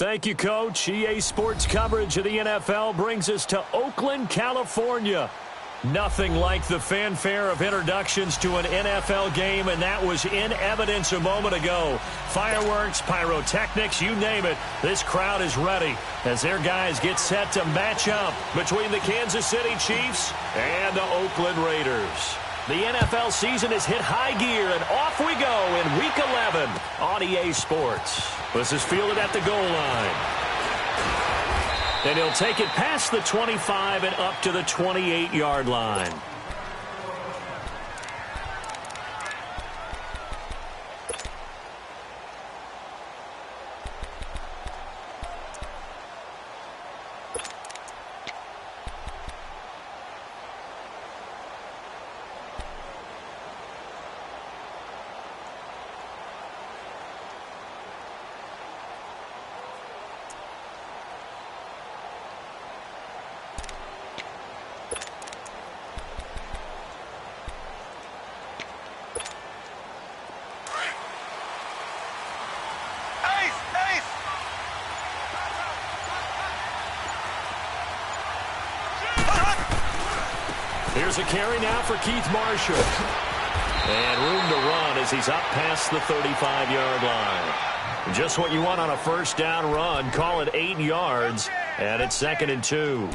Thank you, Coach. EA Sports coverage of the NFL brings us to Oakland, California. Nothing like the fanfare of introductions to an NFL game, and that was in evidence a moment ago. Fireworks, pyrotechnics, you name it. This crowd is ready as their guys get set to match up between the Kansas City Chiefs and the Oakland Raiders. The NFL season has hit high gear, and off we go in Week 11 on EA Sports. This is fielded at the goal line. And he'll take it past the 25 and up to the 28-yard line. Here's a carry now for Keith Marshall. And room to run as he's up past the 35-yard line. Just what you want on a first down run. Call it 8 yards, and it's 2nd and 2.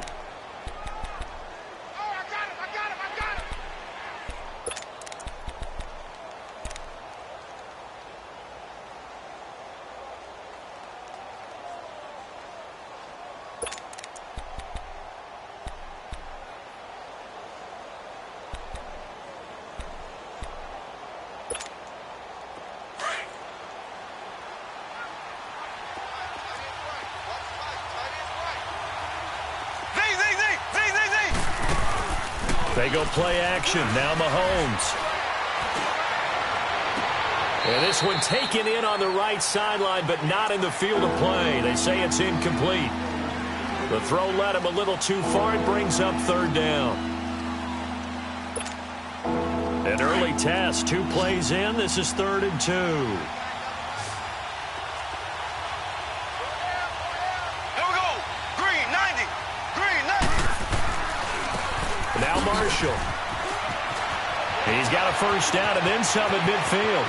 They go play action. Now Mahomes. And this one taken in on the right sideline, but not in the field of play. They say it's incomplete. The throw led him a little too far. It brings up 3rd down. An early test. 2 plays in. This is 3rd and 2. Now Marshall. He's got a first down and then some at midfield.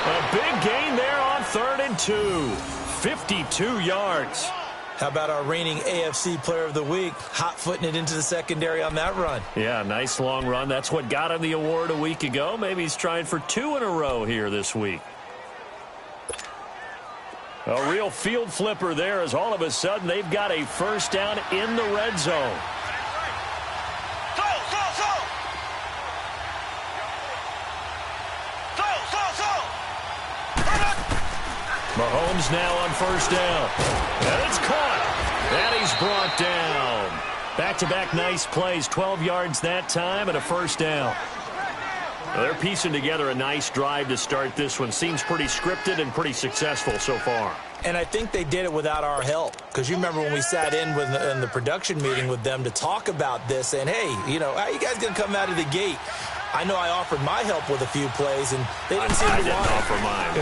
A big gain there on 3rd and 2. 52 yards. How about our reigning AFC Player of the Week, hot-footing it into the secondary on that run? Yeah, nice long run. That's what got him the award a week ago. Maybe he's trying for 2 in a row here this week. A real field flipper there as all of a sudden they've got a first down in the red zone. Mahomes now on first down. And it's caught. And he's brought down. Back-to-back nice plays. 12 yards that time and a first down. They're piecing together a nice drive to start this one. Seems pretty scripted and pretty successful so far. And I think they did it without our help. Because you remember when we sat in the production meeting with them to talk about this, saying, hey, you know, how are you guys going to come out of the gate? I know I offered my help with a few plays, and they didn't seem to want it. I didn't offer mine.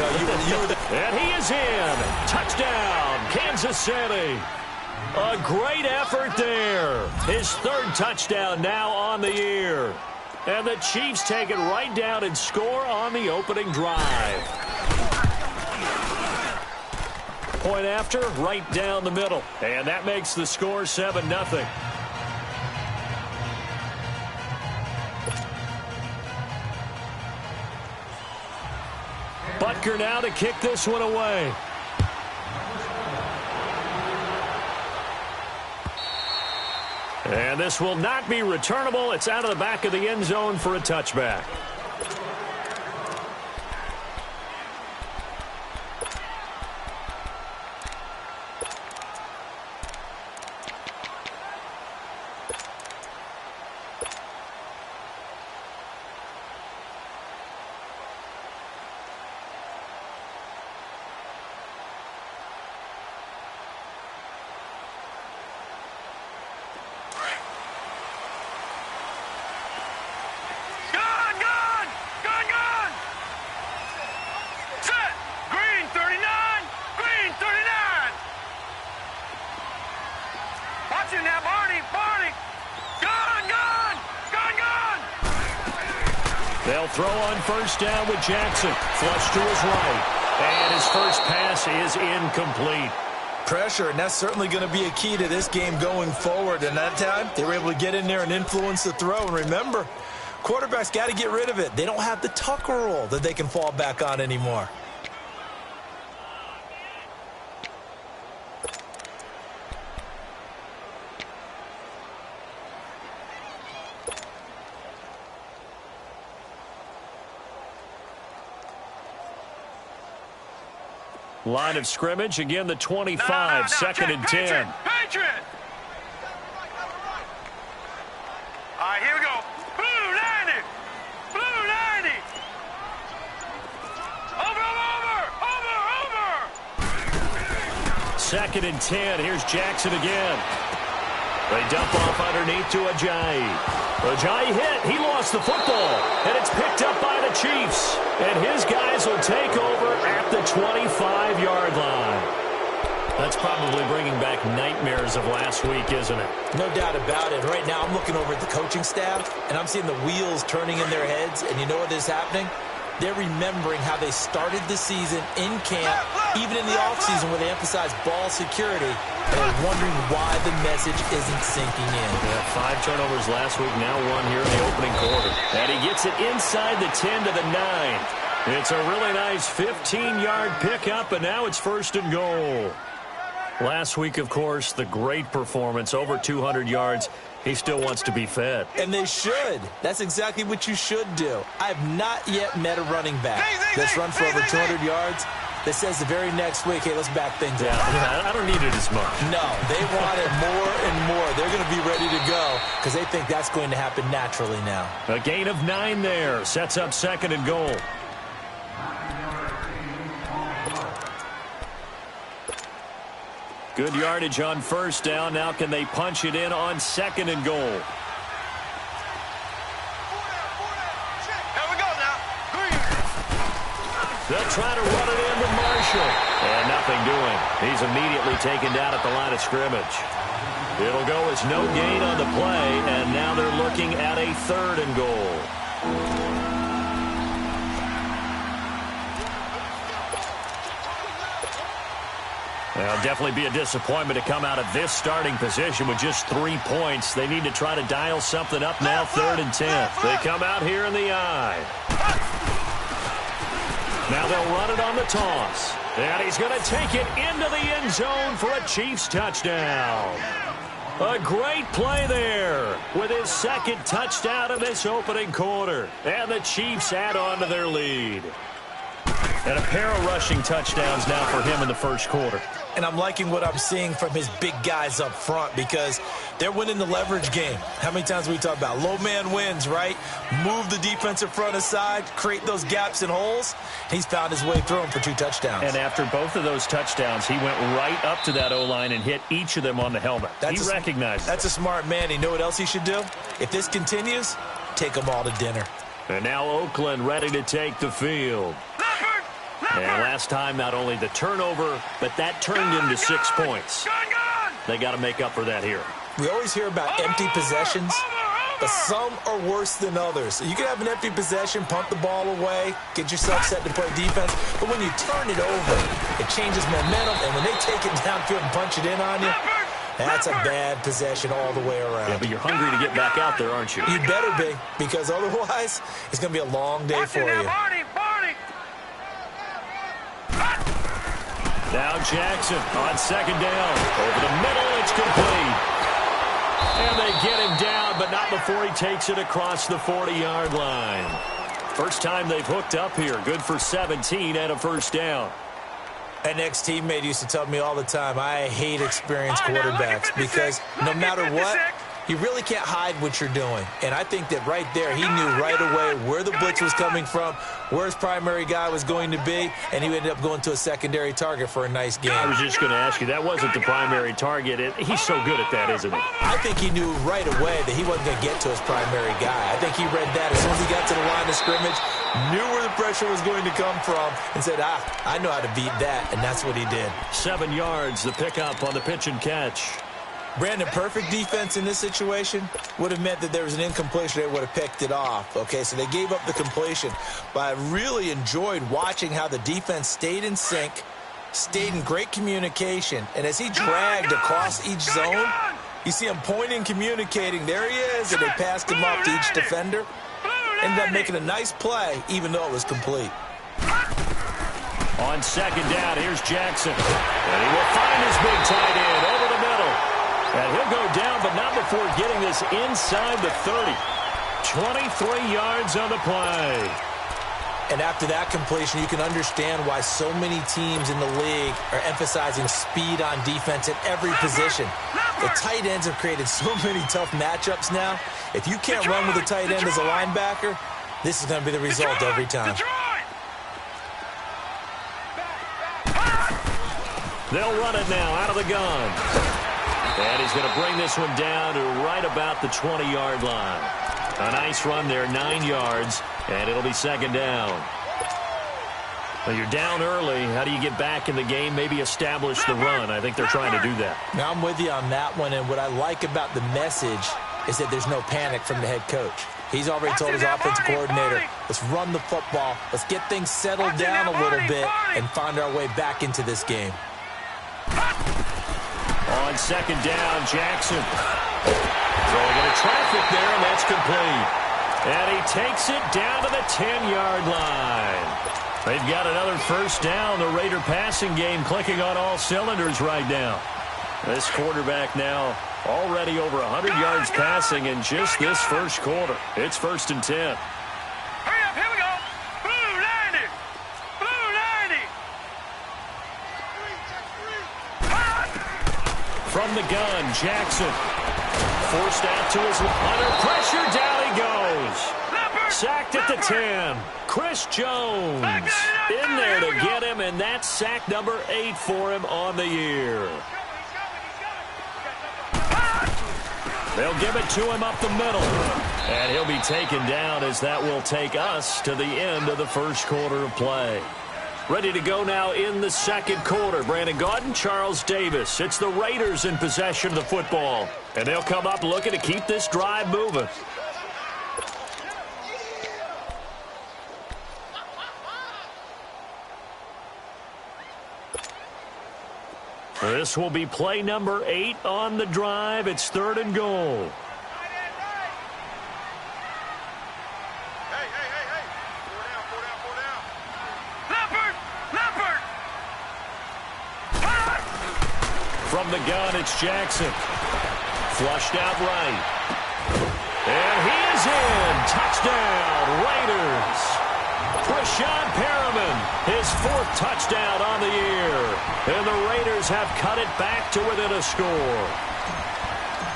You were and he is in. Touchdown, Kansas City. A great effort there. His 3rd touchdown now on the year. And the Chiefs take it right down and score on the opening drive. Point after, right down the middle. And that makes the score 7-0. Butker now to kick this one away. And this will not be returnable. It's out of the back of the end zone for a touchback. They'll throw on first down with Jackson. Flush to his right. And his first pass is incomplete. Pressure, and that's certainly going to be a key to this game going forward. And that time, they were able to get in there and influence the throw. And remember, quarterbacks got to get rid of it. They don't have the Tucker rule that they can fall back on anymore. Line of scrimmage, again the 25, second and 10. Patriot! All right, here we go. Blue 90! Blue 90! Over! Second and 10, here's Jackson again. They dump off underneath to Ajayi. Ajayi hit, he lost the football, and it's picked up by the Chiefs. And his guys will take over at the 25-yard line. That's probably bringing back nightmares of last week, isn't it? No doubt about it. Right now I'm looking over at the coaching staff, and I'm seeing the wheels turning in their heads, and you know what is happening? They're remembering how they started the season in camp, even in the offseason where they emphasized ball security, and they're wondering why the message isn't sinking in. Yeah, 5 turnovers last week, now 1 here in the opening quarter. And he gets it inside the 10 to the 9. It's a really nice 15-yard pickup, and now it's first and goal. Last week, of course, the great performance, over 200 yards. He still wants to be fed. And they should. That's exactly what you should do. I have not yet met a running back that's run for over 200 yards that says the very next week, hey, let's back things up. Yeah, I don't need it as much. No, they want it more and more. They're going to be ready to go because they think that's going to happen naturally now. A gain of 9 there. Sets up second and goal. Good yardage on first down. Now can they punch it in on second and goal? Here we go now. They'll try to run it into Marshall. And nothing doing. He's immediately taken down at the line of scrimmage. It'll go as no gain on the play, and now they're looking at a third and goal. It'll definitely be a disappointment to come out of this starting position with just 3 points. They need to try to dial something up now, third and 10. They come out here in the I. Now they'll run it on the toss. And he's going to take it into the end zone for a Chiefs touchdown. A great play there with his second touchdown of this opening quarter. And the Chiefs add on to their lead. And a pair of rushing touchdowns now for him in the first quarter. And I'm liking what I'm seeing from his big guys up front because they're winning the leverage game. How many times we talk about low man wins, right? Move the defensive front aside, create those gaps and holes. He's found his way through them for 2 touchdowns. And after both of those touchdowns, he went right up to that O-line and hit each of them on the helmet. He recognized it. That's a smart man. You know what else he should do? If this continues, take them all to dinner. And now Oakland ready to take the field. And last time, not only the turnover, but that turned into 6 points. They got to make up for that here. We always hear about empty possessions, but some are worse than others. You can have an empty possession, pump the ball away, get yourself set to play defense, but when you turn it over, it changes momentum, and when they take it downfield and punch it in on you, that's a bad possession all the way around. Yeah, but you're hungry to get back out there, aren't you? You better be, because otherwise, it's going to be a long day for you. Now Jackson on second down. Over the middle, it's complete. And they get him down, but not before he takes it across the 40-yard line. First time they've hooked up here. Good for 17 and a first down. An ex-teammate used to tell me all the time, I hate experienced quarterbacks because no matter what, you really can't hide what you're doing. And I think that right there, he knew right away where the blitz was coming from, where his primary guy was going to be, and he ended up going to a secondary target for a nice game. I was just going to ask you, that wasn't the primary target. He's so good at that, isn't he? I think he knew right away that he wasn't going to get to his primary guy. I think he read that as soon as he got to the line of scrimmage, knew where the pressure was going to come from, and said, I know how to beat that, and that's what he did. 7 yards, the pickup on the pitch and catch. Brandon, perfect defense in this situation would have meant that there was an incompletion. They would have picked it off. Okay, so they gave up the completion. But I really enjoyed watching how the defense stayed in sync, stayed in great communication. And as he dragged across each zone, you see him pointing, communicating. There he is, and they passed him up to each defender. Ended up making a nice play, even though it was complete. On second down, here's Jackson. And he will find his big tight end over the middle. And he'll go down, but not before getting this inside the 30. 23 yards on the play. And after that completion, you can understand why so many teams in the league are emphasizing speed on defense at every position. The tight ends have created so many tough matchups now. If you can't run with a tight end as a linebacker, this is going to be the result every time. They'll run it now out of the gun. And he's going to bring this one down to right about the 20-yard line. A nice run there, 9 yards, and it'll be second down. Well, you're down early. How do you get back in the game, maybe establish the run? I think they're trying to do that. Now, I'm with you on that one, and what I like about the message is that there's no panic from the head coach. He's already told his offensive coordinator, let's run the football, let's get things settled down a little bit and find our way back into this game. On second down, Jackson throwing into traffic there, and that's complete. And he takes it down to the 10-yard line. They've got another first down. The Raider passing game clicking on all cylinders right now. This quarterback now already over 100 yards passing in just this first quarter. It's 1st and 10. Hurry up, here we go. Blue 90. Blue 90. From the gun, Jackson forced out to his under pressure. Down he goes. Sacked at the 10. Chris Jones in there to get him, and that's sack number 8 for him on the year. They'll give it to him up the middle. And he'll be taken down as that will take us to the end of the first quarter of play. Ready to go now in the second quarter. Brandon Gaudin, Charles Davis. It's the Raiders in possession of the football. And they'll come up looking to keep this drive moving. This will be play number 8 on the drive. It's 3rd and goal. Hey. Four down. Leopard. From the gun, it's Jackson. Flushed out right. And he is in. Touchdown, Raiders. Brashad Perriman, his 4th touchdown on the year. And the Raiders have cut it back to within a score.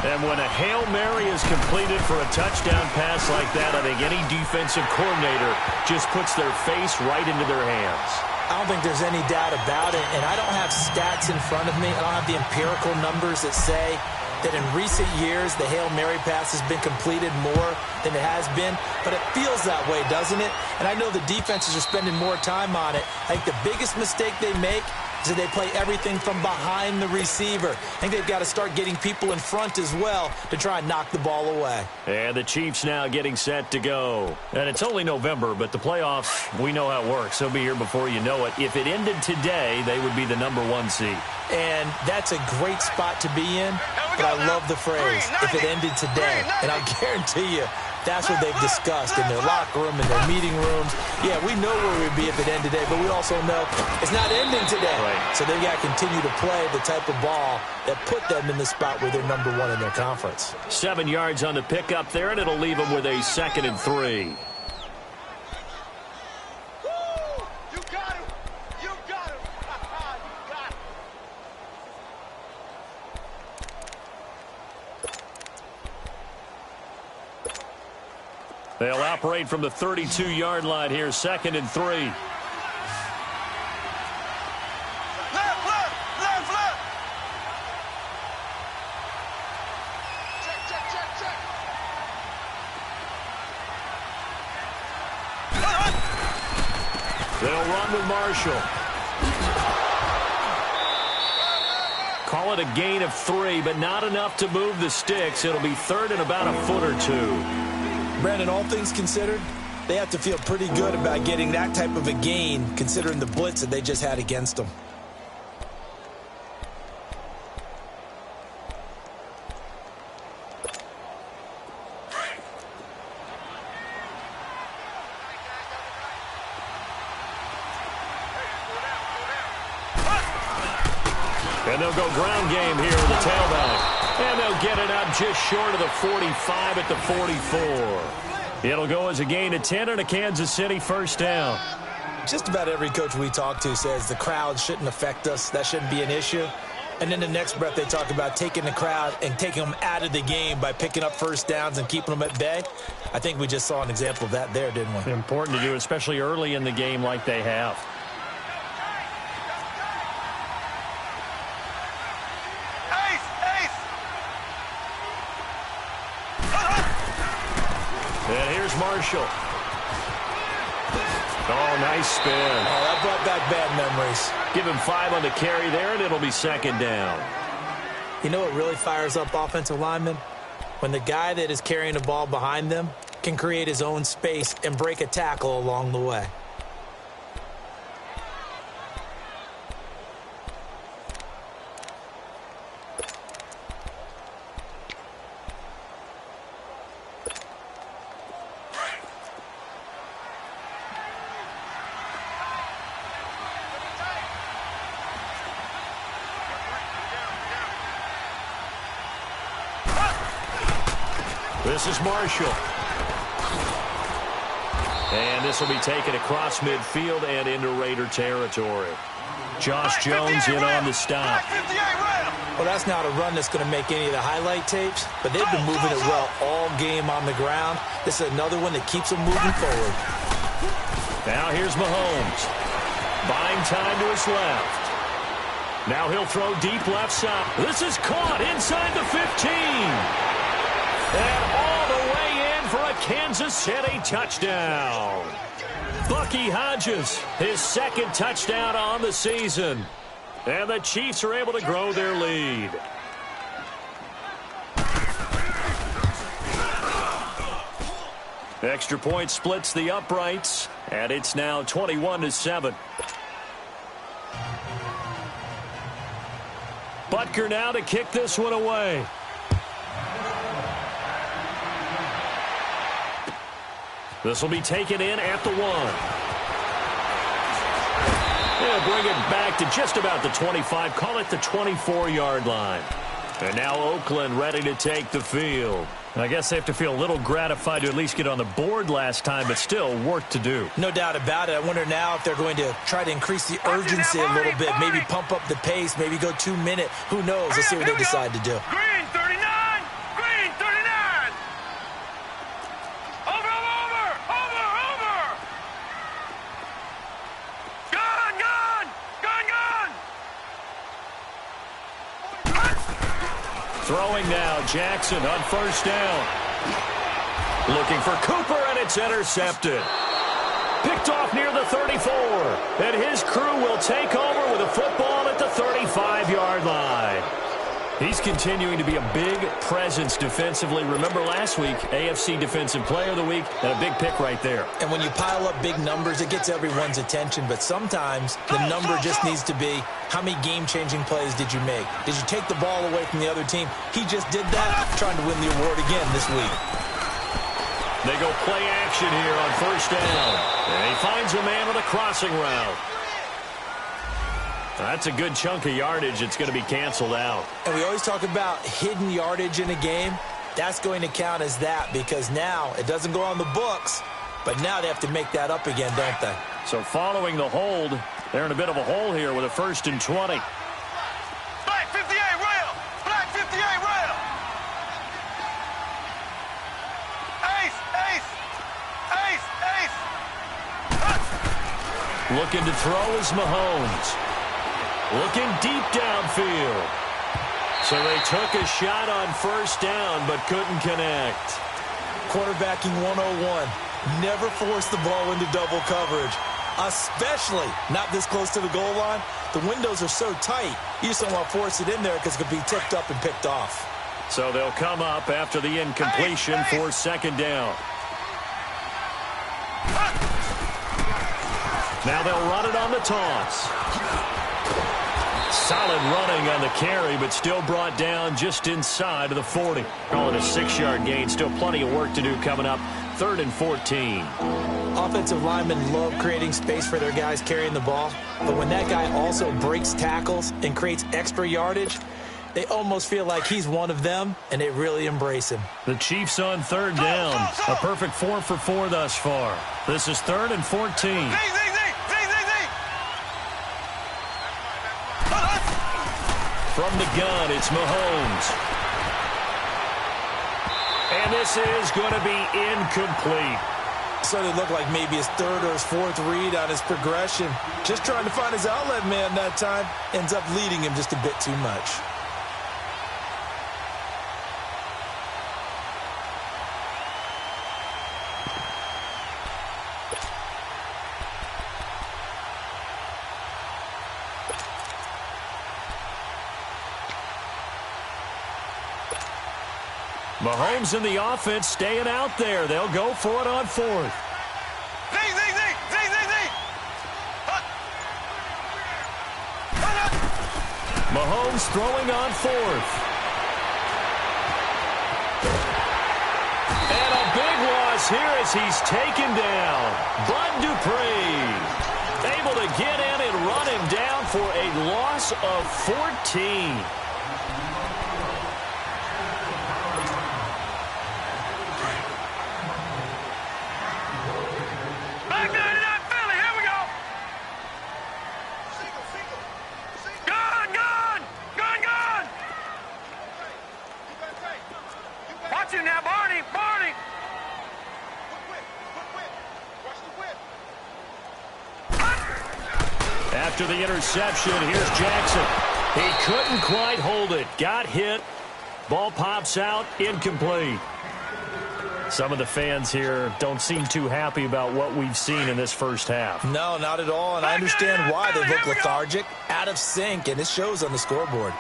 And when a Hail Mary is completed for a touchdown pass like that, I think any defensive coordinator just puts their face right into their hands. I don't think there's any doubt about it, and I don't have stats in front of me. I don't have the empirical numbers that say that in recent years the Hail Mary pass has been completed more than it has been, but it feels that way, doesn't it? And I know the defenses are spending more time on it. I think the biggest mistake they make is that they play everything from behind the receiver. I think they've got to start getting people in front as well to try and knock the ball away. And the Chiefs now getting set to go. And it's only November, but the playoffs, we know how it works. They'll be here before you know it. If it ended today, they would be the number 1 seed. And that's a great spot to be in, but I love the phrase, if it ended today. And I guarantee you, that's what they've discussed in their locker room, in their meeting rooms. Yeah, we know where we'd be if it ended today, but we also know it's not ending today. Right. So they've got to continue to play the type of ball that put them in the spot where they're number 1 in their conference. 7 yards on the pickup there, and it'll leave them with a 2nd and 3. They'll operate from the 32-yard line here, 2nd and 3. Left. Check. They'll run with Marshall. Call it a gain of 3, but not enough to move the sticks. It'll be third and about a foot or two. Brandon, all things considered, they have to feel pretty good about getting that type of a gain, considering the blitz that they just had against them. And they'll go ground game here with the tailback. And they'll get it up just short of the 45 at the 44. It'll go as a gain of 10 and a Kansas City first down. Just about every coach we talk to says the crowd shouldn't affect us. That shouldn't be an issue. And then the next breath they talk about taking the crowd and taking them out of the game by picking up first downs and keeping them at bay. I think we just saw an example of that there, didn't we? Important to do, especially early in the game like they have. And here's Marshall. Oh, nice spin. Oh, that brought back bad memories. Give him 5 on the carry there, and it'll be second down. You know what really fires up offensive linemen? When the guy that is carrying the ball behind them can create his own space and break a tackle along the way. This is Marshall. And this will be taken across midfield and into Raider territory. Josh Jones in on the stop. Well, that's not a run that's going to make any of the highlight tapes, but they've been moving it well all game on the ground. This is another one that keeps them moving forward. Now here's Mahomes. Buying time to his left. Now he'll throw deep left side. This is caught inside the 15. And all the way in for a Kansas City touchdown. Bucky Hodges, his second touchdown on the season. And the Chiefs are able to grow their lead. Extra point splits the uprights, and it's now 21-7. Butker now to kick this one away. This will be taken in at the 1. They'll bring it back to just about the 25. Call it the 24-yard line. And now Oakland ready to take the field. I guess they have to feel a little gratified to at least get on the board last time, but still work to do. No doubt about it. I wonder now if they're going to try to increase the urgency a little bit, maybe pump up the pace, maybe go 2 minute. Who knows? Let's see what they decide to do. Green 39! Green 39! Over! Throwing now, Jackson on first down. Looking for Cooper, and it's intercepted. Picked off near the 34. And his crew will take over with a football at the 35-yard line. He's continuing to be a big presence defensively. Remember last week, AFC Defensive Player of the Week, and a big pick right there. And when you pile up big numbers, it gets everyone's attention. But sometimes the number just needs to be, how many game-changing plays did you make? Did you take the ball away from the other team? He just did that, trying to win the award again this week. They go play action here on first down. And he finds a man on a crossing route. That's a good chunk of yardage. It's going to be canceled out. And we always talk about hidden yardage in a game. That's going to count as that because now it doesn't go on the books, but now they have to make that up again, don't they? So following the hold, they're in a bit of a hole here with a 1st and 20. Black 58 rail! Black 58 rail! Ace! Ace! Ace! Ace! Looking to throw is Mahomes. Looking deep downfield. So they took a shot on first down, but couldn't connect. Quarterbacking 101. Never force the ball into double coverage. especially not this close to the goal line. The windows are so tight, you just don't want to force it in there because it could be tipped up and picked off. So they'll come up after the incompletion for second down. Now they'll run it on the toss. Solid running on the carry, but still brought down just inside of the 40. Call it a 6-yard gain. Still plenty of work to do coming up. 3rd and 14. Offensive linemen love creating space for their guys carrying the ball, but when that guy also breaks tackles and creates extra yardage, they almost feel like he's one of them, and they really embrace him. The Chiefs on 3rd down. A perfect 4 for 4 thus far. This is 3rd and 14. From the gun, it's Mahomes. And this is going to be incomplete. So it looked like maybe his 3rd or his 4th read on his progression. Just trying to find his outlet man that time. Ends up leading him just a bit too much. Mahomes and the offense staying out there. They'll go for it on 4th. Mahomes throwing on 4th. And a big loss here as he's taken down. Bud Dupree able to get in and run him down for a loss of 14. After the interception, here's Jackson. He couldn't quite hold it. Got hit. Ball pops out. Incomplete. Some of the fans here don't seem too happy about what we've seen in this first half. No, not at all, and I understand why. They look lethargic, out of sync, and it shows on the scoreboard.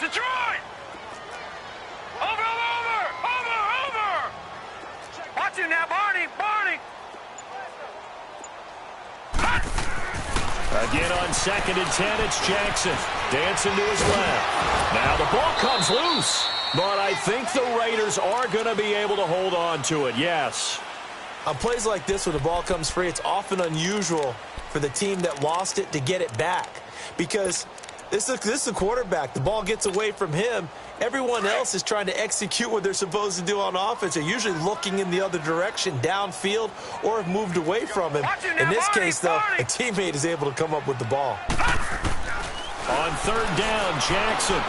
Detroit! Over! Watch it now, Barney! Again on 2nd and 10, it's Jackson. Dancing to his left. Now the ball comes loose. But I think the Raiders are going to be able to hold on to it, yes. On plays like this where the ball comes free, it's often unusual for the team that lost it to get it back. Because this is a quarterback. The ball gets away from him. Everyone else is trying to execute what they're supposed to do on offense. They're usually looking in the other direction, downfield, or have moved away from him. In this case, though, a teammate is able to come up with the ball. On 3rd down, Jackson.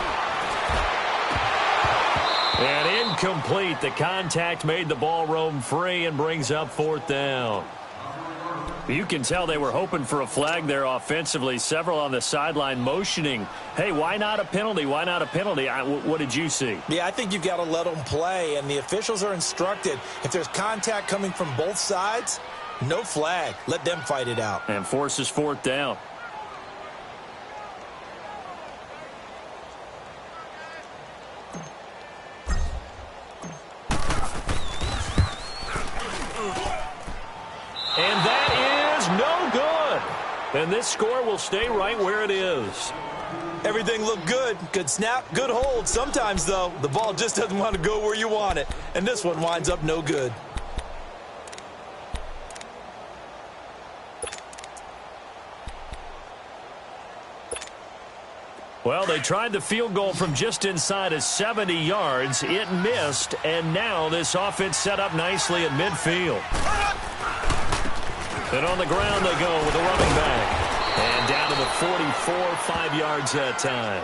And incomplete. The contact made the ball roam free and brings up 4th down. You can tell they were hoping for a flag there offensively. Several on the sideline motioning, hey, why not a penalty? Why not a penalty? What did you see? Yeah, I think you've got to let them play, and the officials are instructed. If there's contact coming from both sides, no flag. Let them fight it out. And forces 4th down. And that is no good. And this score will stay right where it is. Everything looked good. Good snap, good hold. Sometimes, though, the ball just doesn't want to go where you want it. And this one winds up no good. Well, they tried the field goal from just inside of 70 yards. It missed, and now this offense set up nicely at midfield. And on the ground they go with the running back. And down to the 44, 5 yards that time.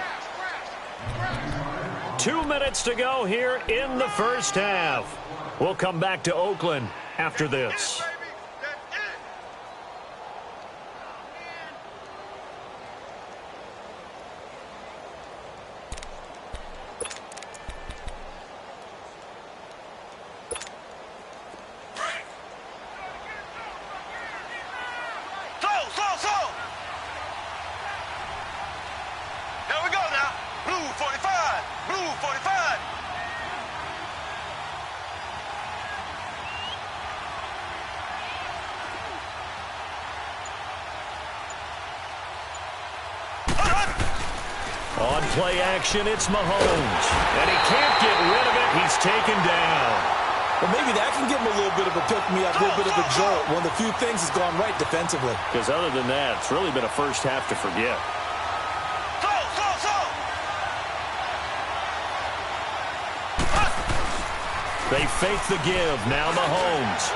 2 minutes to go here in the first half. We'll come back to Oakland after this. play action. It's Mahomes. And he can't get rid of it. He's taken down. Well, maybe that can give him a little bit of a pick-me-up, a little bit of a jolt. One of the few things that's gone right defensively. Because other than that, it's really been a first half to forget. They fake the give. Now Mahomes.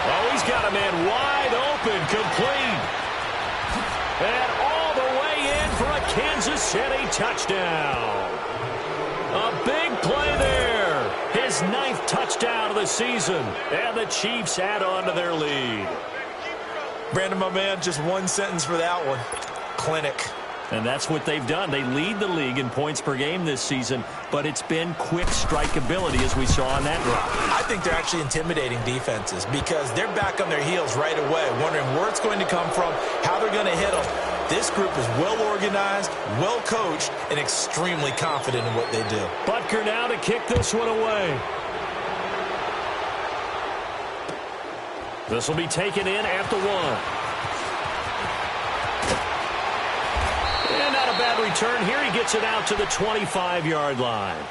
Oh, he's got a man wide open, complete. And all the way in for a Kansas City touchdown. A big play there. His 9th touchdown of the season. And the Chiefs add on to their lead. Brandon, my man, just one sentence for that one. Clinic. And that's what they've done. They lead the league in points per game this season, but it's been quick strikeability as we saw on that drive. I think they're actually intimidating defenses because they're back on their heels right away, wondering where it's going to come from, how they're going to hit them. This group is well organized, well coached, and extremely confident in what they do. Butker now to kick this one away. This will be taken in at the 1. And not a bad return here. He gets it out to the 25-yard line.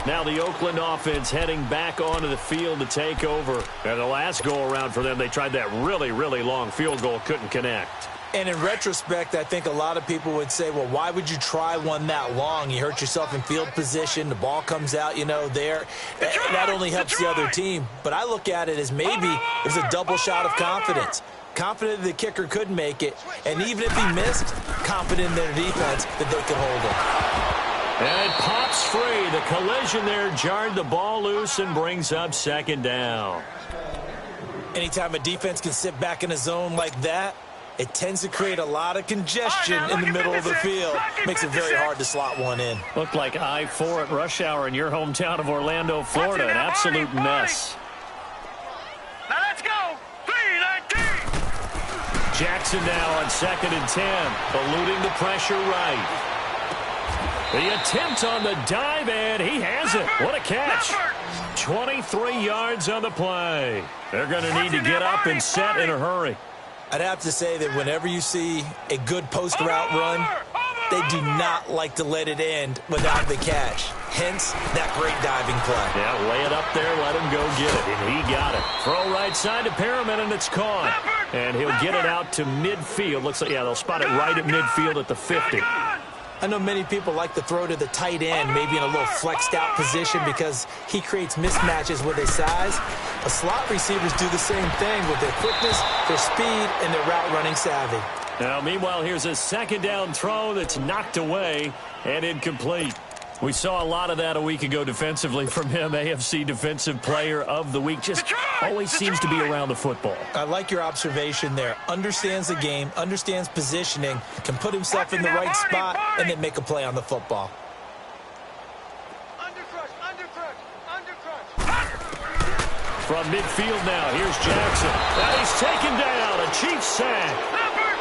Now the Oakland offense heading back onto the field to take over. And the last go-around for them, they tried that really, really long field goal, couldn't connect. And in retrospect, I think a lot of people would say, well, why would you try one that long? You hurt yourself in field position. The ball comes out, there. That only helps the other team. But I look at it as maybe it's a double shot of confidence. Confident the kicker could make it. And even if he missed, confident in their defense that they could hold him. And it pops free. The collision there jarred the ball loose and brings up 2nd down. Anytime a defense can sit back in a zone like that, it tends to create a lot of congestion in the middle of the field. Makes it very hard to slot one in. Looked like I-4 at rush hour in your hometown of Orlando, Florida. An absolute mess. Now let's go. 3-19. Jackson now on 2nd and 10. Eluding the pressure right. The attempt on the dive, and he has it. What a catch. 23 yards on the play. They're going to need to get up and set in a hurry. I'd have to say that whenever you see a good post route run, they do not like to let it end without the catch. Hence, that great diving play. Yeah, lay it up there, let him go get it, and he got it. Throw right side to Perriman, and it's caught. And he'll get it out to midfield. Looks like, yeah, they'll spot it right at midfield at the 50. I know many people like to throw to the tight end, maybe in a little flexed out position because he creates mismatches with his size. But slot receivers do the same thing with their quickness, their speed, and their route running savvy. Now, meanwhile, here's a 2nd down throw that's knocked away and incomplete. We saw a lot of that a week ago defensively from him. AFC Defensive Player of the Week. Just always seems to be around the football. I like your observation there. Understands the game, understands positioning, can put himself in the right spot, and then make a play on the football. From midfield now, here's Jackson. And he's taken down. A Chiefs sack.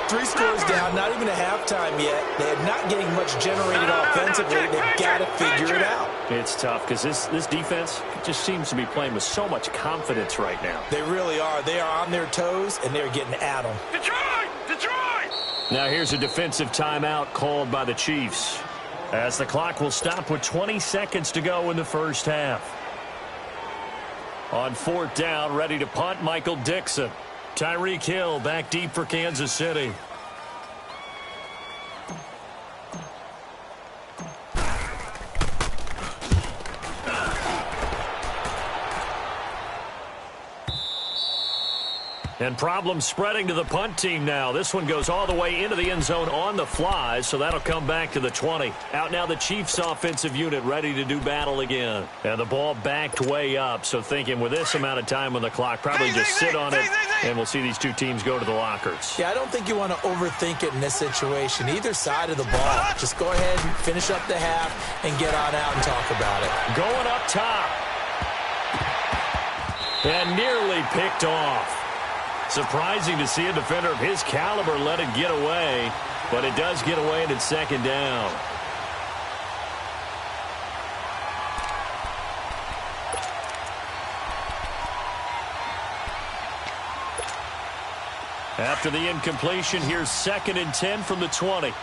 3 scores down, not even a halftime yet. They're not getting much generated offensively. They've got to figure it out. It's tough because this defense just seems to be playing with so much confidence right now. They really are. They are on their toes, and they're getting at them. Detroit! Now here's a defensive timeout called by the Chiefs as the clock will stop with 20 seconds to go in the first half. On 4th down, ready to punt, Michael Dixon. Tyreek Hill back deep for Kansas City. And problems spreading to the punt team now. This one goes all the way into the end zone on the fly, so that'll come back to the 20. Out now the Chiefs offensive unit ready to do battle again. And the ball backed way up, so thinking with this amount of time on the clock, probably just sit on it, and we'll see these two teams go to the lockers. Yeah, I don't think you want to overthink it in this situation. Either side of the ball. Just go ahead and finish up the half and get on out and talk about it. Going up top. And nearly picked off. Surprising to see a defender of his caliber let it get away, but it does get away and it's 2nd down. After the incompletion, here's 2nd and 10 from the 20. Ace!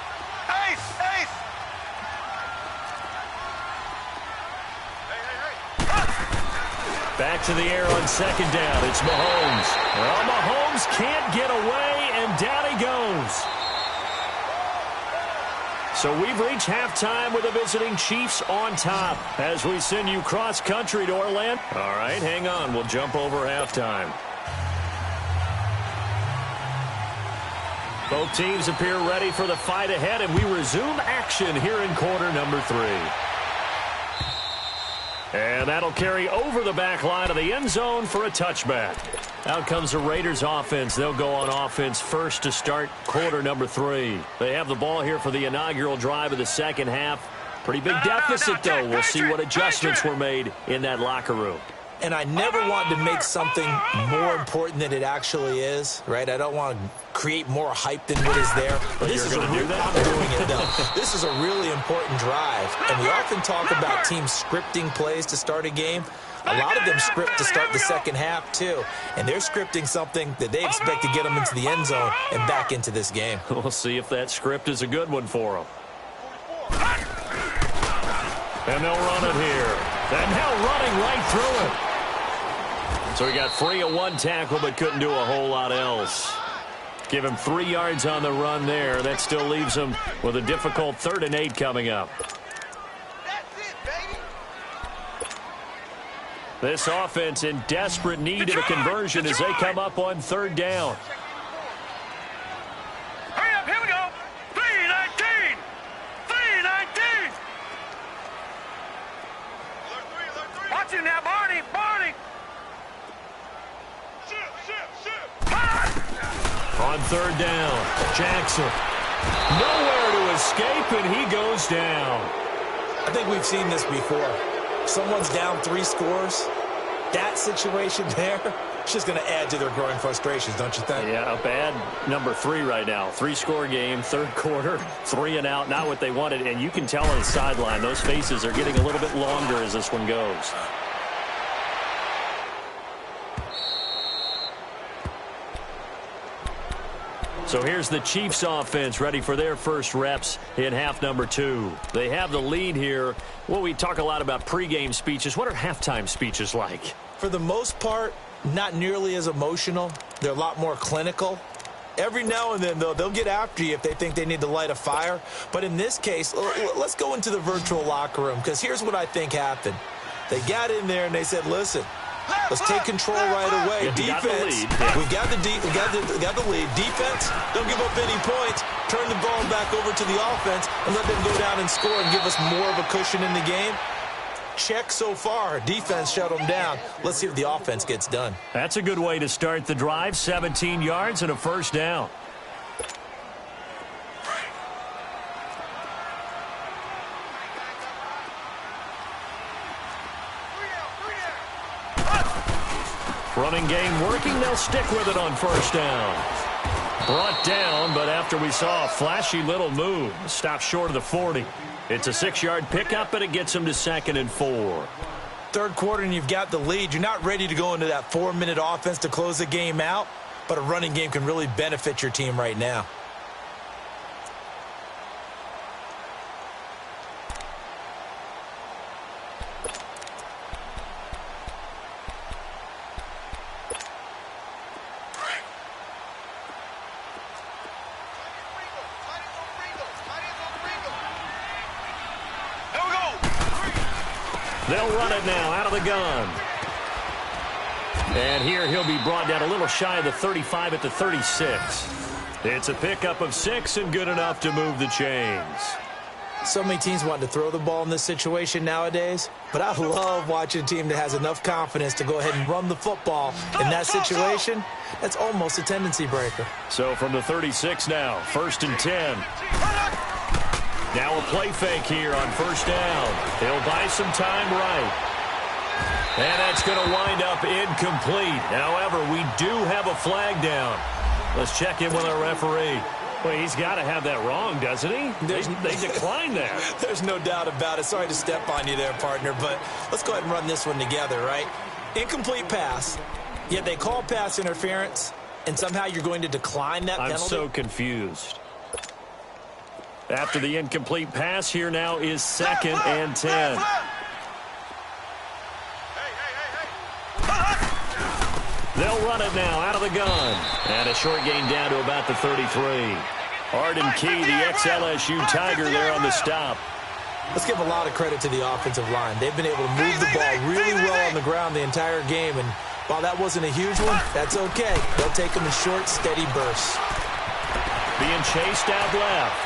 Back to the air on second down. It's Mahomes. Well, Mahomes can't get away, and down he goes. So we've reached halftime with the visiting Chiefs on top as we send you cross-country to Orlando. All right, hang on. We'll jump over halftime. Both teams appear ready for the fight ahead, and we resume action here in quarter number 3. And that'll carry over the back line of the end zone for a touchback. Out comes the Raiders offense. They'll go on offense first to start quarter number 3. They have the ball here for the inaugural drive of the second half. Pretty big deficit, though. We'll see what adjustments were made in that locker room. And I never want to make something more important than it actually is, right? I don't want to create more hype than what is there. But this is I'm doing it, though. This is a really important drive. And we often talk about teams scripting plays to start a game. A lot of them script to start the second half, too. And they're scripting something that they expect to get them into the end zone and back into this game. We'll see if that script is a good one for them. And they'll run it here. And now running right through it. So he got free of one tackle but couldn't do a whole lot else. Give him 3 yards on the run there. That still leaves him with a difficult 3rd and 8 coming up. This offense in desperate need of a conversion as they come up on 3rd down. Hurry up, here we go. 3-19. 3-19. Watch him now, Barney. Barney. On 3rd down, Jackson. Nowhere to escape, and he goes down. I think we've seen this before. Someone's down 3 scores. That situation there, it's just going to add to their growing frustrations, don't you think? Yeah, a bad number 3 right now. 3-score game, 3rd quarter, 3 and out, not what they wanted. And you can tell on the sideline, those faces are getting a little bit longer as this one goes. So here's the Chiefs offense ready for their first reps in half number 2. They have the lead here. Well, we talk a lot about pregame speeches. What are halftime speeches like? For the most part, not nearly as emotional. They're a lot more clinical. Every now and then, though, they'll get after you if they think they need to light a fire. But in this case, let's go into the virtual locker room, because here's what I think happened. They got in there and they said, listen, let's take control right away. Yeah, defense, we've got the lead. Defense, don't give up any points. Turn the ball back over to the offense and let them go down and score and give us more of a cushion in the game. Check so far. Defense shut them down. Let's see if the offense gets done. That's a good way to start the drive. 17 yards and a 1st down. Running game working. They'll stick with it on 1st down. Brought down, but after we saw a flashy little move, stopped short of the 40. It's a 6-yard pickup, and it gets them to 2nd and 4. 3rd quarter, and you've got the lead. You're not ready to go into that 4-minute offense to close the game out, but a running game can really benefit your team right now. They'll run it now out of the gun. And here he'll be brought down a little shy of the 35 at the 36. It's a pickup of 6 and good enough to move the chains. So many teams want to throw the ball in this situation nowadays, but I love watching a team that has enough confidence to go ahead and run the football in that situation. That's almost a tendency breaker. So from the 36 now, 1st and 10. Now a play fake here on 1st down. He'll buy some time right. And that's going to wind up incomplete. However, we do have a flag down. Let's check in with our referee. Well, he's got to have that wrong, doesn't he? They declined that. There's no doubt about it. Sorry to step on you there, partner, but let's go ahead and run this one together, right? Incomplete pass, yet they call pass interference, and somehow you're going to decline that penalty? I'm so confused. After the incomplete pass, here now is 2nd and 10. They'll run it now out of the gun. And a short gain down to about the 33. Arden Key, the ex-LSU Tiger, there on the stop. Let's give a lot of credit to the offensive line. They've been able to move the ball really well on the ground the entire game. And while that wasn't a huge one, that's okay. They'll take them in short, steady bursts. Being chased out left.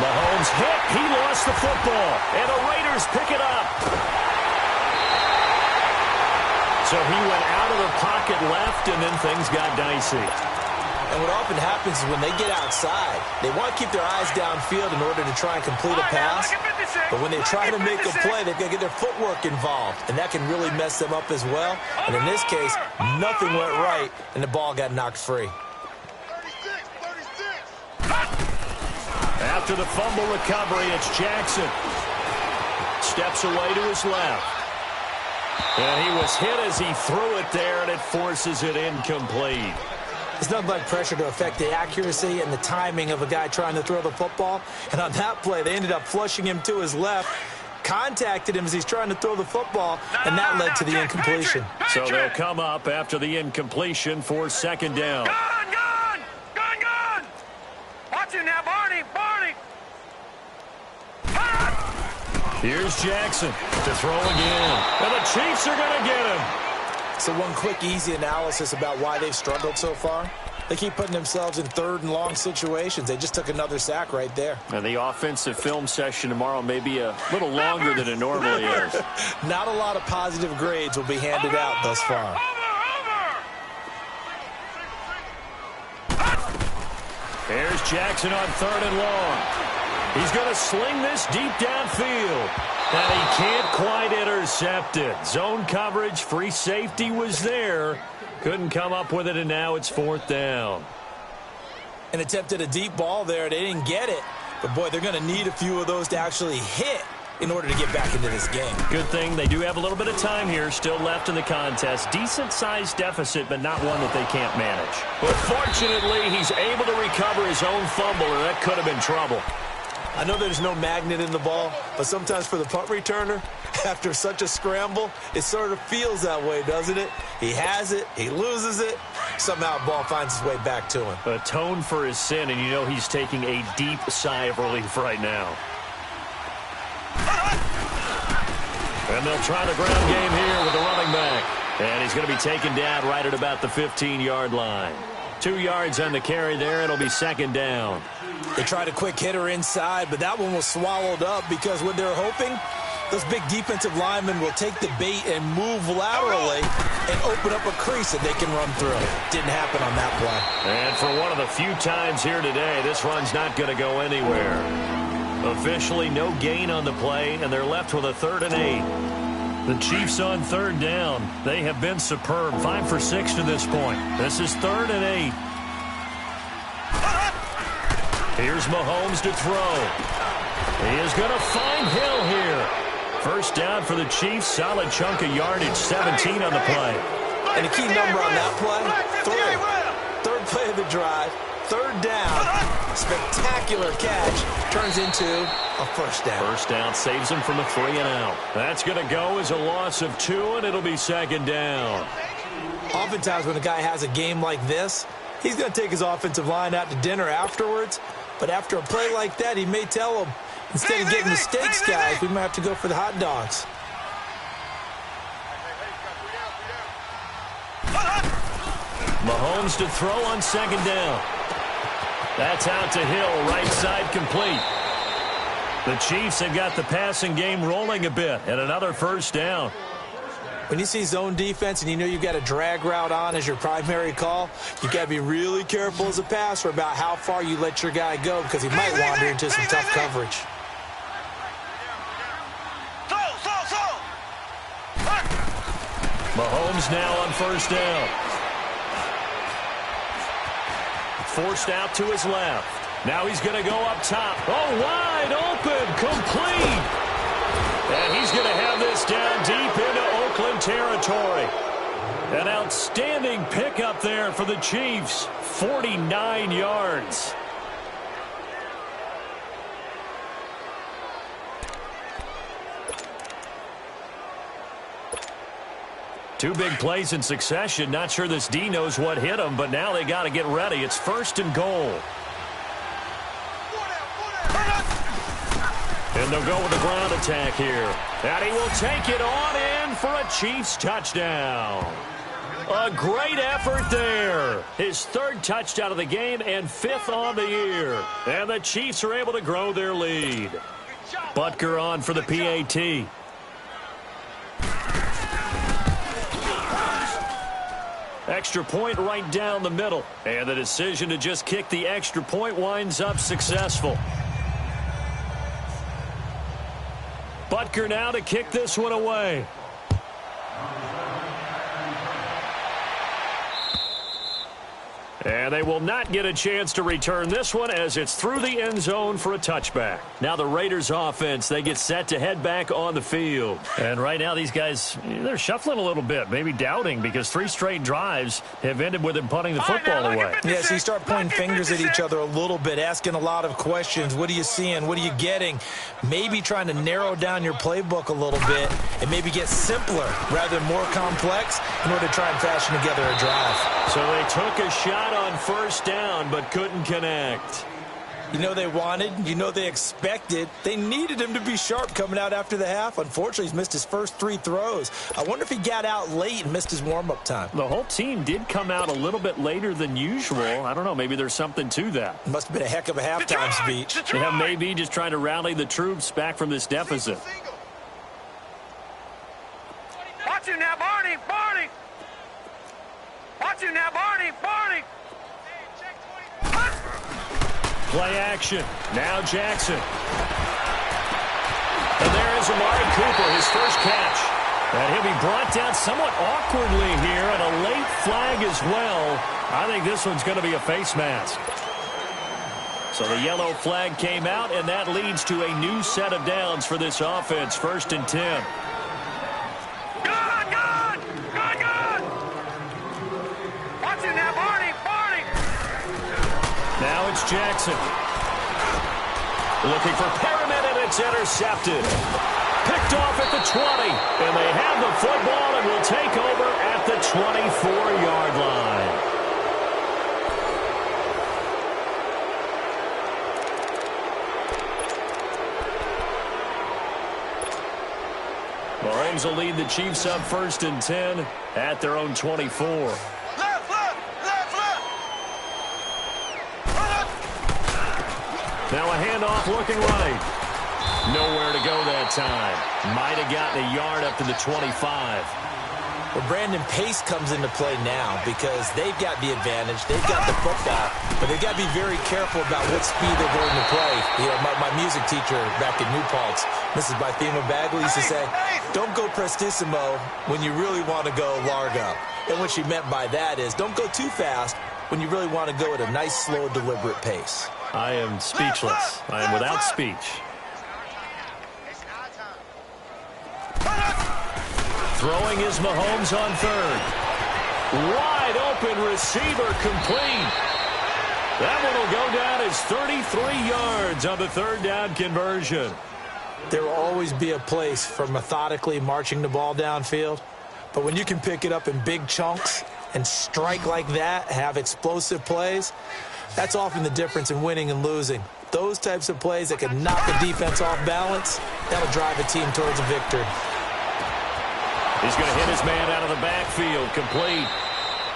Mahomes hit. He lost the football. And the Raiders pick it up. So he went out of the pocket left, and then things got dicey. And what often happens is when they get outside, they want to keep their eyes downfield in order to try and complete a pass. But when they try to make a play, they've got to get their footwork involved, and that can really mess them up as well. And in this case, nothing went right, and the ball got knocked free. After the fumble recovery, it's Jackson. Steps away to his left. And he was hit as he threw it there, and it forces it incomplete. It's nothing like pressure to affect the accuracy and the timing of a guy trying to throw the football. And on that play, they ended up flushing him to his left, contacted him as he's trying to throw the football, and that led to the incompletion. So they'll come up after the incompletion for second down. Gun! Watch him now, Barney! Here's Jackson to throw again. And the Chiefs are going to get him. So one quick, easy analysis about why they've struggled so far. They keep putting themselves in third and long situations. They just took another sack right there. And the offensive film session tomorrow may be a little longer than it normally is. Not a lot of positive grades will be handed out thus far. Here's Jackson on third and long. He's going to sling this deep downfield. And he can't quite intercept it. Zone coverage, free safety was there. Couldn't come up with it, and now it's fourth down. And attempted a deep ball there. They didn't get it. But, boy, they're going to need a few of those to actually hit in order to get back into this game. Good thing they do have a little bit of time here still left in the contest. Decent-sized deficit, but not one that they can't manage. But fortunately, he's able to recover his own fumble, or that could have been trouble. I know there's no magnet in the ball, but sometimes for the punt returner, after such a scramble, it sort of feels that way, doesn't it? He has it, he loses it, somehow the ball finds its way back to him. Atone for his sin, and you know he's taking a deep sigh of relief right now. And they'll try the ground game here with the running back. And he's going to be taken down right at about the 15-yard line. 2 yards on the carry there. It'll be second down. They tried a quick hitter inside, but that one was swallowed up because what they're hoping, those big defensive linemen will take the bait and move laterally and open up a crease that they can run through. Didn't happen on that play. And for one of the few times here today, this run's not going to go anywhere. Officially no gain on the play, and they're left with a 3rd and 8. The Chiefs on third down. They have been superb. 5 for 6 to this point. This is 3rd and 8. Here's Mahomes to throw. He is going to find Hill here. First down for the Chiefs. Solid chunk of yardage. 17 on the play. And a key number on that play, 3. 3rd play of the drive. 3rd down. Spectacular catch. Turns into a first down. First down saves him from a 3 and out. That's going to go as a loss of 2, and it'll be second down. Oftentimes when a guy has a game like this, he's going to take his offensive line out to dinner afterwards. But after a play like that, he may tell them, instead of getting the steaks, guys, we might have to go for the hot dogs. Mahomes to throw on second down. That's out to Hill, right side complete. The Chiefs have got the passing game rolling a bit, and another first down. When you see zone defense and you know you've got a drag route on as your primary call, you've got to be really careful as a passer about how far you let your guy go because he might wander into some tough coverage. Mahomes now on first down. Forced out to his left. Now he's going to go up top. Oh, wide open, complete. And he's going to have this down deep into Oakland territory. An outstanding pickup there for the Chiefs. 49 yards. Two big plays in succession. Not sure this D knows what hit him, but now they got to get ready. It's 1st and goal. And they'll go with the ground attack here. And he will take it on in for a Chiefs touchdown. A great effort there. His 3rd touchdown of the game and 5th on the year. And the Chiefs are able to grow their lead. Butker on for the PAT. Extra point right down the middle. And the decision to just kick the extra point winds up successful. Butker now to kick this one away. And they will not get a chance to return this one as it's through the end zone for a touchback. Now the Raiders offense, they get set to head back on the field. And right now these guys, they're shuffling a little bit, maybe doubting, because 3 straight drives have ended with them punting the football away. Yeah, so you start pointing fingers at each other a little bit, asking a lot of questions. What are you seeing? What are you getting? Maybe trying to narrow down your playbook a little bit and maybe get simpler rather than more complex in order to try and fashion together a drive. So they took a shot on 1st down, but couldn't connect. You know they wanted, you know they expected. They needed him to be sharp coming out after the half. Unfortunately, he's missed his first 3 throws. I wonder if he got out late and missed his warm-up time. The whole team did come out a little bit later than usual. I don't know, maybe there's something to that. Must have been a heck of a halftime speech. Yeah, maybe just trying to rally the troops back from this deficit. Watch you now, Barney! Barney! Watch you now, Barney! Barney! Play action. Now Jackson. And there is Amari Cooper, his first catch. And he'll be brought down somewhat awkwardly here, and a late flag as well. I think this one's going to be a face mask. So the yellow flag came out, and that leads to a new set of downs for this offense. 1st and 10. Now it's Jackson. Looking for Perriman, and it's intercepted. Picked off at the 20. And they have the football and will take over at the 24-yard line. Mahomes will lead the Chiefs up 1st and 10 at their own 24. Now a handoff looking right. Nowhere to go that time. Might have gotten a yard up to the 25. Well, Brandon, pace comes into play now because they've got the advantage. They've got the football, but they've got to be very careful about what speed they're going to play. You know, my music teacher back in New Paltz, Mrs. Bythema Bagley, used to say, don't go prestissimo when you really want to go largo. And what she meant by that is don't go too fast when you really want to go at a nice, slow, deliberate pace. I am speechless. I am without speech. Throwing is Mahomes on 3rd. Wide open receiver complete. That one will go down as 33 yards on the 3rd down conversion. There will always be a place for methodically marching the ball downfield. But when you can pick it up in big chunks and strike like that, have explosive plays, that's often the difference in winning and losing. Those types of plays that can knock a defense off balance, that'll drive a team towards a victory. He's going to hit his man out of the backfield, complete.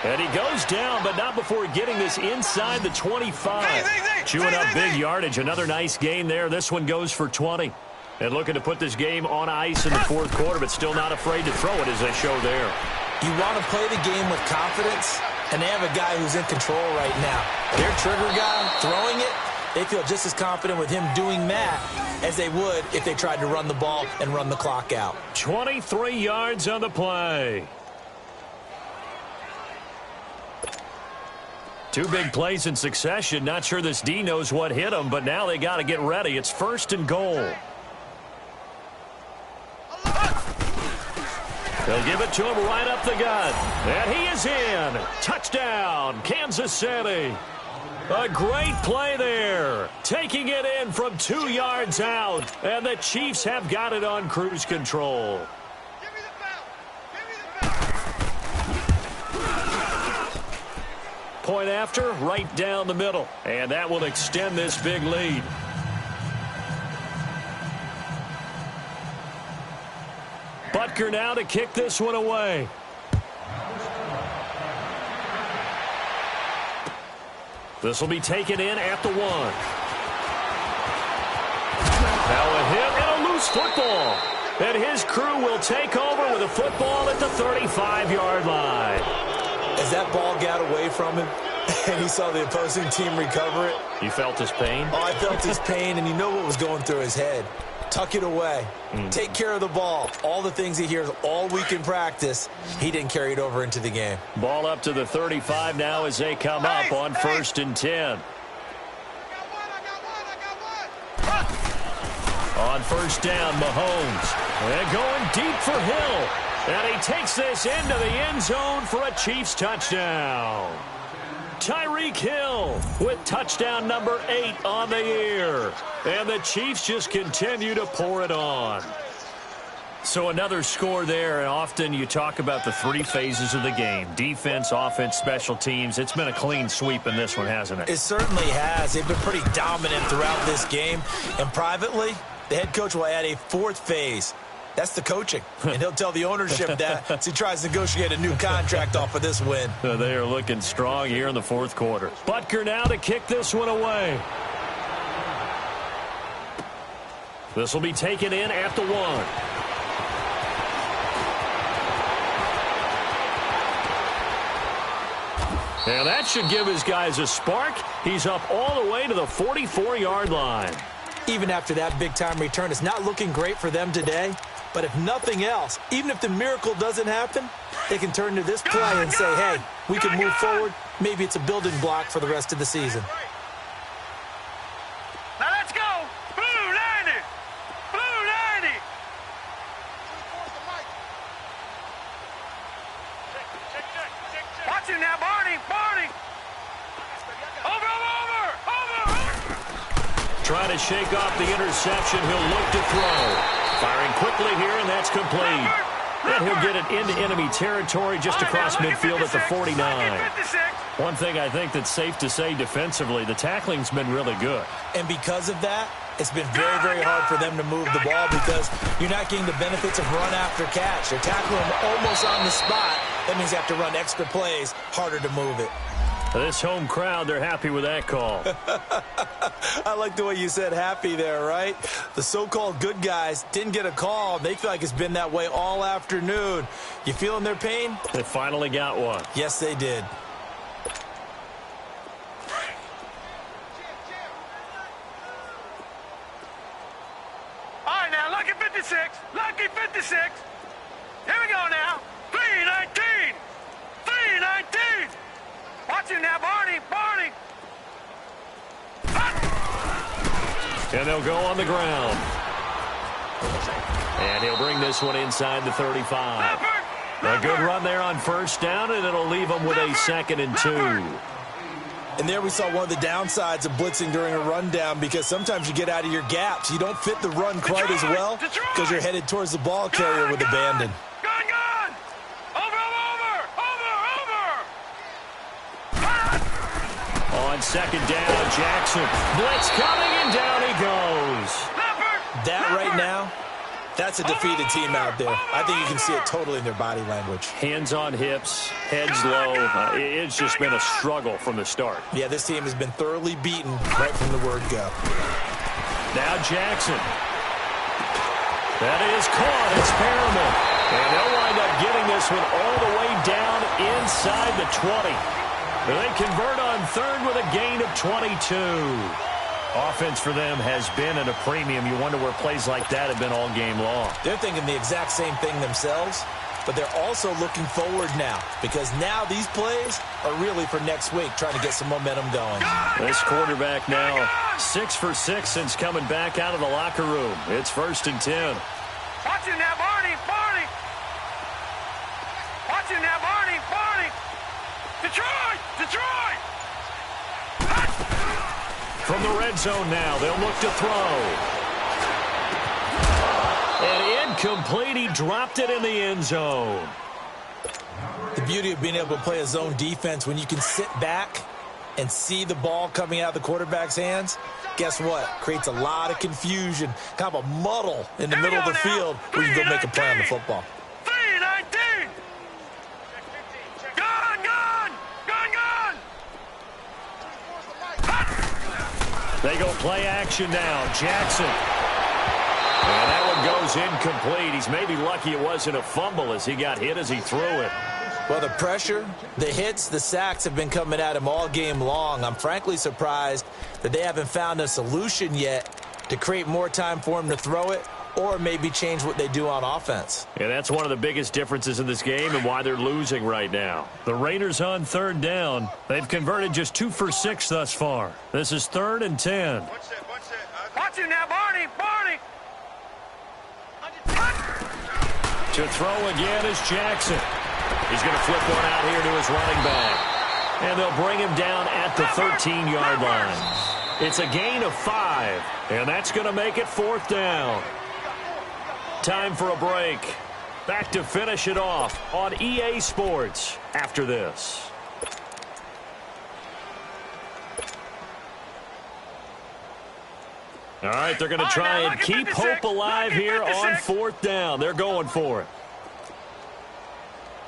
And he goes down, but not before getting this inside the 25. Chewing up big yardage. Another nice gain there. This one goes for 20. And looking to put this game on ice in the 4th quarter, but still not afraid to throw it as they show there. You want to play the game with confidence, and they have a guy who's in control right now. Their trigger guy throwing it, they feel just as confident with him doing that as they would if they tried to run the ball and run the clock out. 23 yards on the play. Two big plays in succession. Not sure this D knows what hit them, but now they got to get ready. It's 1st and goal. They'll give it to him right up the gut. And he is in. Touchdown, Kansas City. A great play there. Taking it in from 2 yards out. And the Chiefs have got it on cruise control. Point after, right down the middle. And that will extend this big lead. Butker now to kick this one away. This will be taken in at the 1. Now a hit and a loose football. And his crew will take over with a football at the 35-yard line. As that ball got away from him and he saw the opposing team recover it. You felt his pain? Oh, I felt his pain, and you know what was going through his head. Tuck it away. Take care of the ball. All the things he hears all week in practice, he didn't carry it over into the game. Ball up to the 35 now as they come up on 1st and 10. On 1st down, Mahomes. And going deep for Hill. And he takes this into the end zone for a Chiefs touchdown. Tyreek Hill with touchdown number 8 on the year. And the Chiefs just continue to pour it on. So another score there, and often you talk about the 3 phases of the game. Defense, offense, special teams. It's been a clean sweep in this one, hasn't it? It certainly has. They've been pretty dominant throughout this game. And privately, the head coach will add a 4th phase. That's the coaching. And he'll tell the ownership that as he tries to negotiate a new contract off of this win. They are looking strong here in the 4th quarter. Butker now to kick this one away. This will be taken in at the 1. And that should give his guys a spark. He's up all the way to the 44-yard line. Even after that big-time return, it's not looking great for them today. But if nothing else, even if the miracle doesn't happen, they can turn to this play and say, hey, we can move forward. Maybe it's a building block for the rest of the season. Now let's go. Blue 90. Blue 90. Watch him now, Barney. Barney. Over. Trying to shake off the interception. He'll look to throw. Firing quickly here, and that's complete. And he'll get it into enemy territory just across midfield at the 49. One thing I think that's safe to say defensively, the tackling's been really good. And because of that, it's been very, very hard for them to move the ball because you're not getting the benefits of run after catch. They're tackling them almost on the spot. That means you have to run extra plays, harder to move it. This home crowd, they're happy with that call. I like the way you said happy there, right? The so-called good guys didn't get a call. They feel like it's been that way all afternoon. You feeling their pain? They finally got one. Yes, they did. All right, now, lucky 56. Lucky 56. Here we go now. 319. 319. Watch him now, Barney. Barney. And they'll go on the ground. And he'll bring this one inside the 35. A good run there on 1st down, and it'll leave them with a 2nd and 2. And there we saw one of the downsides of blitzing during a rundown because sometimes you get out of your gaps. You don't fit the run quite as well because you're headed towards the ball carrier with abandon. On 2nd down, Jackson. Blitz coming, and down he goes. That right now, that's a defeated team out there. I think you can see it totally in their body language. Hands on hips, heads low. It's just been a struggle from the start. Yeah, this team has been thoroughly beaten right from the word go. Now Jackson. That is caught. It's Perriman. And they'll wind up getting this one all the way down inside the 20. They convert on 3rd with a gain of 22. Offense for them has been at a premium. You wonder where plays like that have been all game long. They're thinking the exact same thing themselves, but they're also looking forward now because now these plays are really for next week, trying to get some momentum going. This quarterback now 6 for 6 since coming back out of the locker room. It's 1st and 10. Watch him now, Barney. Barney. Watch him now, Barney. Barney. Detroit! Detroit! From the red zone now, they'll look to throw. And incomplete. He dropped it in the end zone. The beauty of being able to play a zone defense when you can sit back and see the ball coming out of the quarterback's hands, guess what? Creates a lot of confusion, kind of a muddle in the middle of the field where you go make a play on the football. 3-19. They go play action now. Jackson. And that one goes incomplete. He's maybe lucky it wasn't a fumble as he got hit as he threw it. Well, the pressure, the hits, the sacks have been coming at him all game long. I'm frankly surprised that they haven't found a solution yet to create more time for him to throw it or maybe change what they do on offense. And that's one of the biggest differences in this game and why they're losing right now. The Raiders on third down. They've converted just 2 for 6 thus far. This is 3rd and 10. Watch him now, Barney. To throw again is Jackson. He's going to flip one out here to his running back. And they'll bring him down at the 13-yard line. It's a gain of 5, and that's going to make it 4th down. Time for a break. Back to finish it off on EA Sports after this. All right, they're going to try and keep hope alive here on 4th down. They're going for it.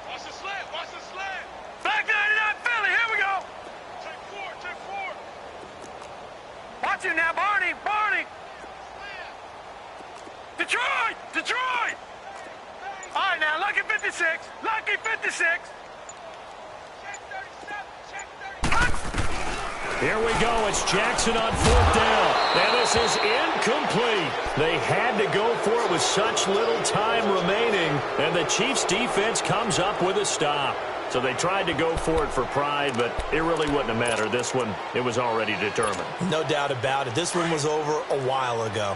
Watch the slant. Back 99, Philly. Here we go. Take four. Watch him now, Barney. Detroit. All right, now, lucky 56. Check 37. Here we go. It's Jackson on 4th down. And this is incomplete. They had to go for it with such little time remaining. And the Chiefs' defense comes up with a stop. So they tried to go for it for pride, but it really wouldn't have mattered. This one, it was already determined. No doubt about it. This one was over a while ago.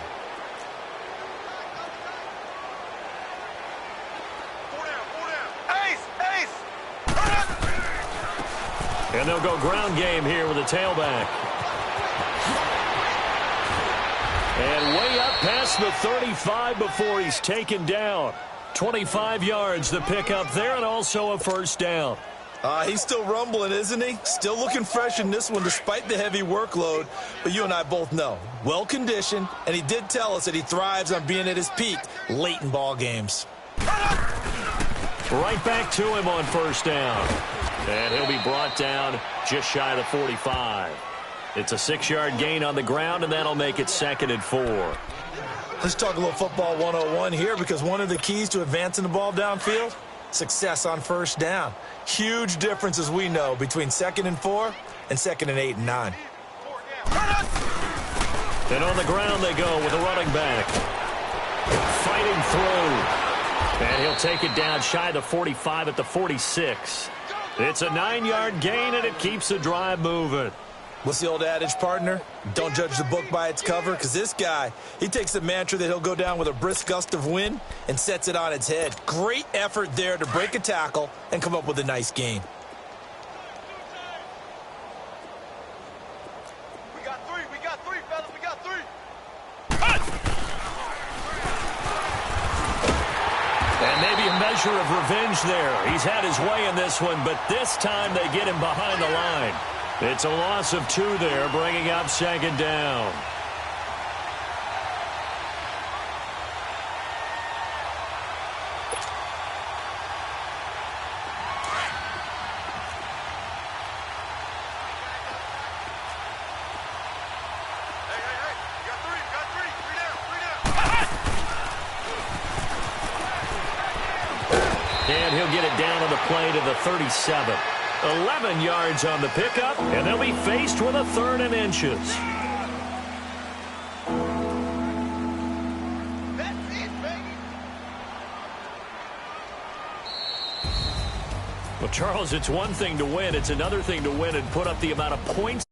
And they'll go ground game here with a tailback. And way up past the 35 before he's taken down. 25 yards the pickup there, and also a 1st down. He's still rumbling, isn't he? Still looking fresh in this one despite the heavy workload. But you and I both know, well-conditioned, and he did tell us that he thrives on being at his peak late in ball games. Right back to him on 1st down. And he'll be brought down just shy of the 45. It's a 6-yard gain on the ground, and that'll make it 2nd and 4. Let's talk a little football 101 here, because one of the keys to advancing the ball downfield, success on 1st down. Huge difference, as we know, between 2nd and 4 and 2nd and 8 and 9. And on the ground they go with a running back. Fighting through. And he'll take it down shy of the 45 at the 46. It's a 9-yard gain, and it keeps the drive moving. What's the old adage, partner? Don't judge the book by its cover, because this guy, he takes the mantra that he'll go down with a brisk gust of wind and sets it on its head. Great effort there to break a tackle and come up with a nice gain. We got three, fellas. We got 3. And maybe a measure of revenge there. He's had his way in this one, but this time they get him behind the line. It's a loss of 2 there, bringing up 2nd down. And he'll get it down on the play to the 37. 11 yards on the pickup, and they'll be faced with a 3rd and inches. That's it, baby. Well, Charles, it's one thing to win. It's another thing to win and put up the amount of points.